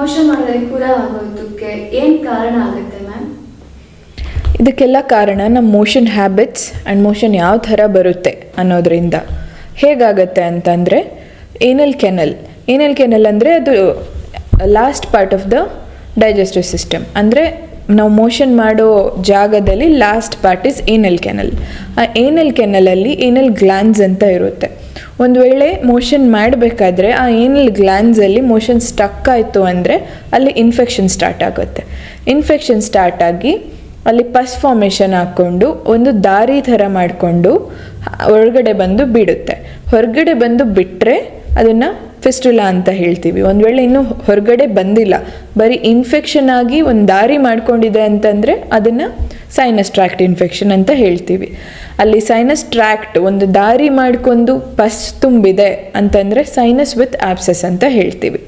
Motion ಮಾಡಿದ್ರೆ ಕೂಡ ಆಗೋದಕ್ಕೆ ಏನು ಕಾರಣ ಆಗುತ್ತೆ ಮ್ಯಾಮ್? ಇದಕ್ಕೆಲ್ಲ ಕಾರಣ ನಮ್ಮ ಮೋಷನ್ ಹ್ಯಾಬಿಟ್ಸ್ ಆ್ಯಂಡ್ ಮೋಷನ್ ಯಾವ ಥರ ಬರುತ್ತೆ ಅನ್ನೋದರಿಂದ. ಹೇಗಾಗತ್ತೆ ಅಂತಂದರೆ ಏನಲ್ ಕೆನಲ್ ಅಂದರೆ ಅದು last part of the digestive system. ಅಂದರೆ ನಾವು ಮೋಷನ್ ಮಾಡೋ ಜಾಗದಲ್ಲಿ ಲಾಸ್ಟ್ ಪಾರ್ಟ್ ಇಸ್ ಏನಲ್ ಕೆನಲ್. ಆ ಏನಲ್ ಕೆನಲಲ್ಲಿ ಏನಲ್ ಗ್ಲ್ಯಾಂಡ್ಸ್ ಅಂತ ಇರುತ್ತೆ. ಒಂದು ವೇಳೆ ಮೋಷನ್ ಮಾಡಬೇಕಾದ್ರೆ ಆ ಏನಲ್ ಗ್ಲ್ಯಾಂಡ್ಸಲ್ಲಿ ಮೋಷನ್ ಸ್ಟಕ್ ಆಯಿತು ಅಂದರೆ ಅಲ್ಲಿ ಇನ್ಫೆಕ್ಷನ್ ಸ್ಟಾರ್ಟ್ ಆಗುತ್ತೆ. ಇನ್ಫೆಕ್ಷನ್ ಸ್ಟಾರ್ಟ್ ಆಗಿ ಅಲ್ಲಿ ಪಸ್ ಫಾರ್ಮೇಷನ್ ಹಾಕ್ಕೊಂಡು ಒಂದು ದಾರಿ ಥರ ಮಾಡಿಕೊಂಡು ಹೊರಗಡೆ ಬಂದು ಬಿಡುತ್ತೆ. ಹೊರಗಡೆ ಬಂದು ಬಿಟ್ಟರೆ ಅದನ್ನು ಫಿಸ್ಟುಲಾ ಅಂತ ಹೇಳ್ತೀವಿ. ಒಂದು ವೇಳೆ ಇನ್ನೂ ಹೊರಗಡೆ ಬಂದಿಲ್ಲ, ಬರೀ ಇನ್ಫೆಕ್ಷನ್ ಆಗಿ ಒಂದು ದಾರಿ ಮಾಡ್ಕೊಂಡಿದೆ ಅಂತಂದರೆ ಅದನ್ನು ಸೈನಸ್ ಟ್ರ್ಯಾಕ್ಟ್ ಇನ್ಫೆಕ್ಷನ್ ಅಂತ ಹೇಳ್ತೀವಿ. ಅಲ್ಲಿ ಸೈನಸ್ ಟ್ರ್ಯಾಕ್ಟ್ ಒಂದು ದಾರಿ ಮಾಡಿಕೊಂಡು ಪಸ್ ತುಂಬಿದೆ ಅಂತಂದರೆ ಸೈನಸ್ ವಿತ್ ಆಬ್ಸೆಸ್ ಅಂತ ಹೇಳ್ತೀವಿ.